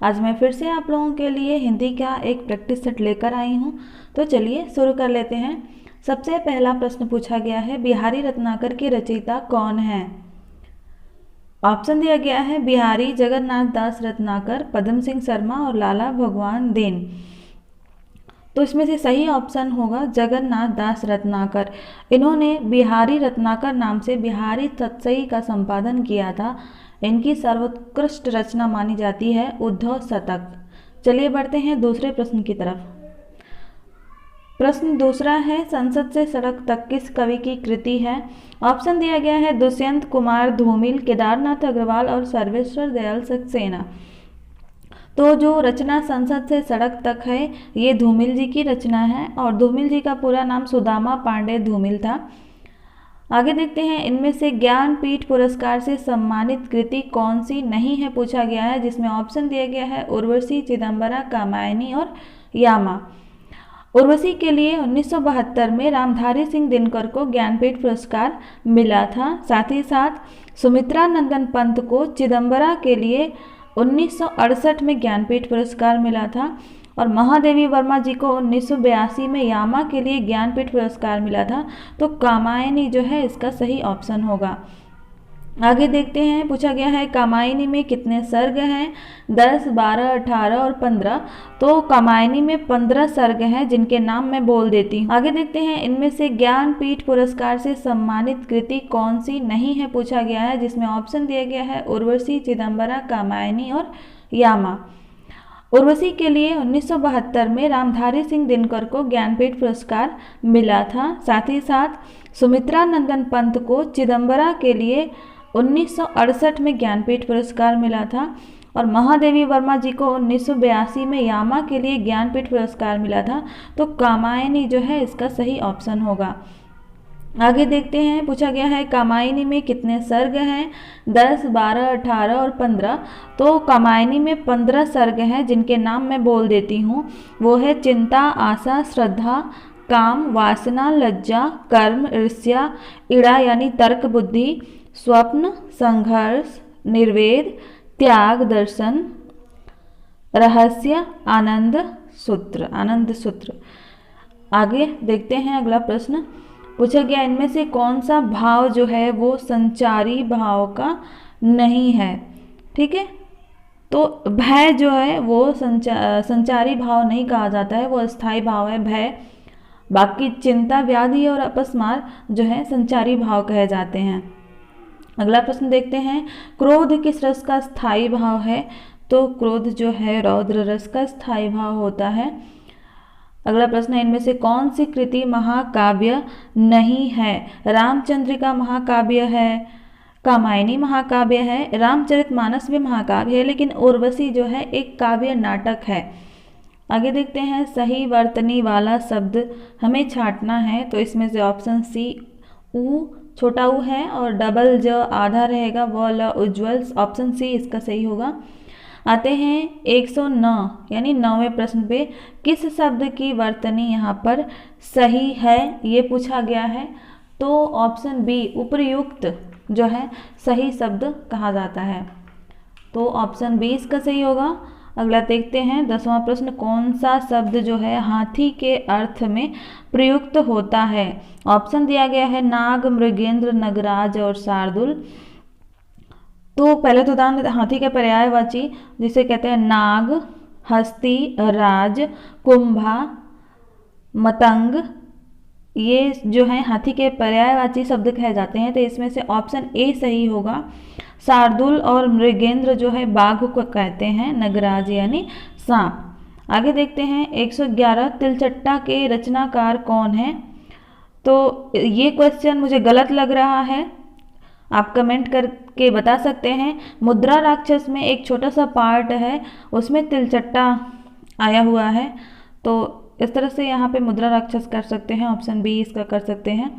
आज मैं फिर से आप लोगों के लिए हिंदी का एक प्रैक्टिस सेट लेकर आई हूँ। तो चलिए शुरू कर लेते हैं। सबसे पहला प्रश्न पूछा गया है, बिहारी रत्नाकर के रचयिता कौन है? ऑप्शन दिया गया है बिहारी जगन्नाथ दास रत्नाकर, पद्म सिंह शर्मा और लाला भगवान देन। तो इसमें से सही ऑप्शन होगा जगन्नाथ दास रत्नाकर। इन्होंने बिहारी रत्नाकर नाम से बिहारी तत्सई का संपादन किया था। इनकी सर्वोत्कृष्ट रचना मानी जाती है उद्धव शतक। चलिए बढ़ते हैं दूसरे प्रश्न की तरफ। प्रश्न दूसरा है, संसद से सड़क तक किस कवि की कृति है? ऑप्शन दिया गया है दुष्यंत कुमार धूमिल, केदारनाथ अग्रवाल और सर्वेश्वर दयाल सक्सेना। तो जो रचना संसद से सड़क तक है ये धूमिल जी की रचना है और धूमिल जी का पूरा नाम सुदामा पांडे धूमिल था। आगे देखते हैं, इनमें से ज्ञानपीठ पुरस्कार से सम्मानित कृति कौन सी नहीं है पूछा गया है, जिसमें ऑप्शन दिया गया है उर्वशी, चिदम्बरा, कामायनी और यामा। उर्वशी के लिए 1972 में रामधारी सिंह दिनकर को ज्ञानपीठ पुरस्कार मिला था। साथ ही साथ सुमित्रा नंदन पंत को चिदम्बरा के लिए 1968 में ज्ञानपीठ पुरस्कार मिला था और महादेवी वर्मा जी को 1982 में यामा के लिए ज्ञानपीठ पुरस्कार मिला था। तो कामायनी जो है इसका सही ऑप्शन होगा। आगे देखते हैं, पूछा गया है कामायनी में कितने सर्ग हैं? 10, 12, 18 और 15। तो कामायनी में 15 सर्ग हैं जिनके नाम मैं बोल देती हूँ। आगे देखते हैं, इनमें से ज्ञानपीठ पुरस्कार से सम्मानित कृति कौन सी नहीं है पूछा गया है, जिसमें ऑप्शन दिया गया है उर्वशी, चिदम्बरा, कामायनी और यामा। उर्वशी के लिए 1972 में रामधारी सिंह दिनकर को ज्ञानपीठ पुरस्कार मिला था। साथ ही साथ सुमित्रा नंदन पंत को चिदम्बरा के लिए 1968 में ज्ञानपीठ पुरस्कार मिला था और महादेवी वर्मा जी को 1982 में यामा के लिए ज्ञानपीठ पुरस्कार मिला था। तो कामायनी जो है इसका सही ऑप्शन होगा। आगे देखते हैं, पूछा गया है कामायनी में कितने सर्ग हैं? 10, 12, 18 और 15। तो कामायनी में 15 सर्ग हैं जिनके नाम मैं बोल देती हूँ। वो है चिंता, आशा, श्रद्धा, काम, वासना, लज्जा, कर्म, ईर्ष्या, इड़ा यानी तर्क बुद्धि, स्वप्न, संघर्ष, निर्वेद, त्याग, दर्शन, रहस्य, आनंद सूत्र। आगे देखते हैं अगला प्रश्न। पूछा गया इनमें से कौन सा भाव जो है वो संचारी भाव का नहीं है? ठीक है, तो भय जो है वो संचारी भाव नहीं कहा जाता है, वो अस्थाई भाव है भय। बाकी चिंता, व्याधि और अपस्मार जो है संचारी भाव कहे जाते हैं। अगला प्रश्न देखते हैं, क्रोध किस रस का स्थायी भाव है? तो क्रोध जो है रौद्र रस का स्थायी भाव होता है। अगला प्रश्न है, इनमें से कौन सी कृति महाकाव्य नहीं है? रामचंद्रिका महाकाव्य है, कामायनी महाकाव्य है, रामचरितमानस भी महाकाव्य है, लेकिन उर्वशी जो है एक काव्य नाटक है। आगे देखते हैं, सही वर्तनी वाला शब्द हमें छांटना है। तो इसमें से ऑप्शन सी ऊ, छोटा ऊ है और डबल ज आधा रहेगा, व ल उज्ज्वल। ऑप्शन सी इसका सही होगा। आते हैं 109 यानी 9वें प्रश्न पे, किस शब्द की वर्तनी यहाँ पर सही है ये पूछा गया है। तो ऑप्शन बी उपर्युक्त जो है सही शब्द कहा जाता है। तो ऑप्शन बी इसका सही होगा। अगला देखते हैं 10वां प्रश्न, कौन सा शब्द जो है हाथी के अर्थ में प्रयुक्त होता है? ऑप्शन दिया गया है नाग, मृगेंद्र, नगराज और शार्दुल। तो पहले तो उदाहरण हाथी के पर्यायवाची जिसे कहते हैं नाग, हस्ती, राज, कुंभा, मतंग, ये जो है हाथी के पर्यायवाची शब्द कहे जाते हैं। तो इसमें से ऑप्शन ए सही होगा। शार्दुल और मृगेंद्र जो है बाघ को कहते हैं, नगराज यानी सांप। आगे देखते हैं 111, तिलचट्टा के रचनाकार कौन है? तो ये क्वेश्चन मुझे गलत लग रहा है, आप कमेंट करके बता सकते हैं। मुद्रा राक्षस में एक छोटा सा पार्ट है उसमें तिलचट्टा आया हुआ है, तो इस तरह से यहाँ पे मुद्रा राक्षस कर सकते हैं, ऑप्शन बी इसका कर सकते हैं।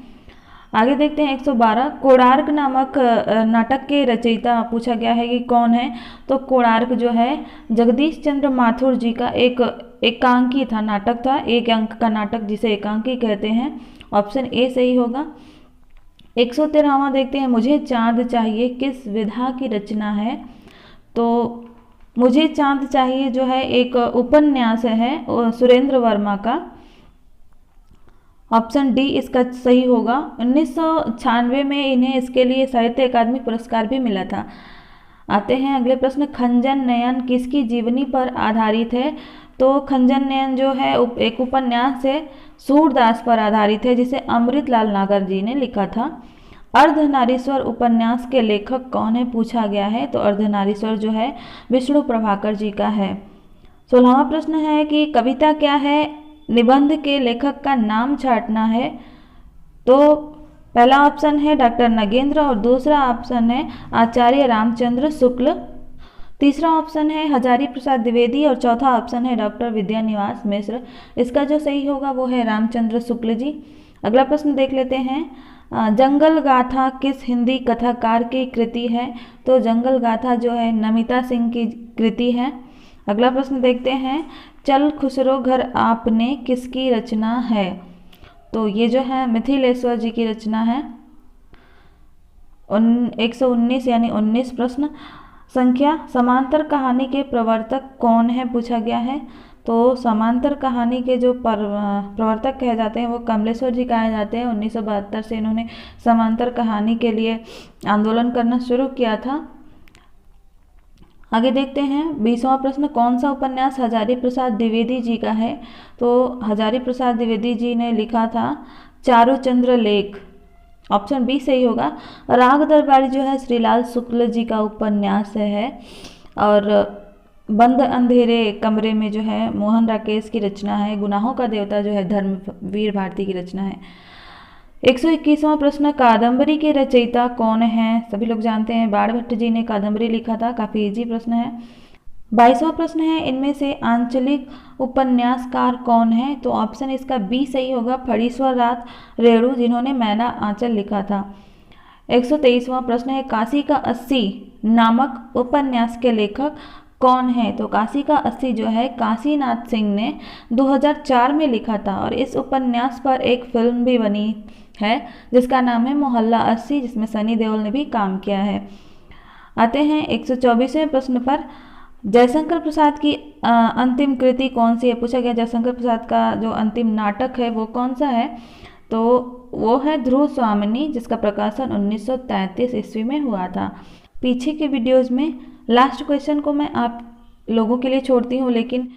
आगे देखते हैं 112, कोणार्क नामक नाटक के रचयिता पूछा गया है कि कौन है? तो कोणार्क जो है जगदीश चंद्र माथुर जी का एक एकांकी था, नाटक था, एक अंक का नाटक जिसे एकांकी कहते हैं। ऑप्शन ए सही होगा। 113वां देखते हैं, मुझे चांद चाहिए किस विधा की रचना है? तो मुझे चांद चाहिए जो है एक उपन्यास है सुरेंद्र वर्मा का। ऑप्शन डी इसका सही होगा। 1996 में इन्हें इसके लिए साहित्य अकादमी पुरस्कार भी मिला था। आते हैं अगले प्रश्न, खंजन नयन किसकी जीवनी पर आधारित है? तो खंजन नयन जो है एक उपन्यास है, सूरदास पर आधारित है, जिसे अमृतलाल नागर जी ने लिखा था। अर्धनारीश्वर उपन्यास के लेखक कौन है पूछा गया है? तो अर्धनारीश्वर जो है विष्णु प्रभाकर जी का है। 16वां प्रश्न है कि कविता क्या है, निबंध के लेखक का नाम छांटना है। तो पहला ऑप्शन है डॉक्टर नगेंद्र और दूसरा ऑप्शन है आचार्य रामचंद्र शुक्ल। तीसरा ऑप्शन है हजारी प्रसाद द्विवेदी और चौथा ऑप्शन है डॉक्टर विद्यानिवास मिश्र। इसका जो सही होगा वो है रामचंद्र शुक्ल जी। अगला प्रश्न देख लेते हैं, जंगल गाथा किस हिंदी कथाकार की कृति है? तो जंगल गाथा जो है नमिता सिंह की कृति है। अगला प्रश्न देखते हैं, चल खुसरो घर आपने किसकी रचना है? तो ये जो है मिथिलेश्वर जी की रचना है। 119 यानी 19 प्रश्न संख्या, समांतर कहानी के प्रवर्तक कौन है पूछा गया है। तो समांतर कहानी के जो प्रवर्तक कहे जाते हैं वो कमलेश्वर जी कहे जाते हैं। 1972 से इन्होंने समांतर कहानी के लिए आंदोलन करना शुरू किया था। आगे देखते हैं 20वां प्रश्न, कौन सा उपन्यास हजारी प्रसाद द्विवेदी जी का है? तो हजारी प्रसाद द्विवेदी जी ने लिखा था चारुचंद्र लेख। ऑप्शन बी सही होगा। राग दरबारी जो है श्रीलाल शुक्ल जी का उपन्यास है और बंद अंधेरे कमरे में जो है मोहन राकेश की रचना है। गुनाहों का देवता जो है धर्मवीर भारती की रचना है। 121वां प्रश्न, कादम्बरी के रचयिता कौन है? सभी लोग जानते हैं बाणभट्ट जी ने कादम्बरी लिखा था। काफ़ी इजी प्रश्न है। 22वां प्रश्न है, इनमें से आंचलिक उपन्यासकार कौन है? तो ऑप्शन इसका बी सही होगा, फणीश्वर नाथ रेणु जिन्होंने मैना आंचल लिखा था। 123वां प्रश्न है, काशी का 80 नामक उपन्यास के लेखक कौन है? तो काशी का 80 जो है काशीनाथ सिंह ने 2004 में लिखा था और इस उपन्यास पर एक फिल्म भी बनी है जिसका नाम है मोहल्ला 80, जिसमें सनी देओल ने भी काम किया है। आते हैं 124वें प्रश्न पर, जयशंकर प्रसाद की अंतिम कृति कौन सी है पूछा गया। जयशंकर प्रसाद का जो अंतिम नाटक है वो कौन सा है? तो वो है ध्रुव स्वामिनी, जिसका प्रकाशन 1933 ईस्वी में हुआ था। पीछे के वीडियोज़ में लास्ट क्वेश्चन को मैं आप लोगों के लिए छोड़ती हूँ, लेकिन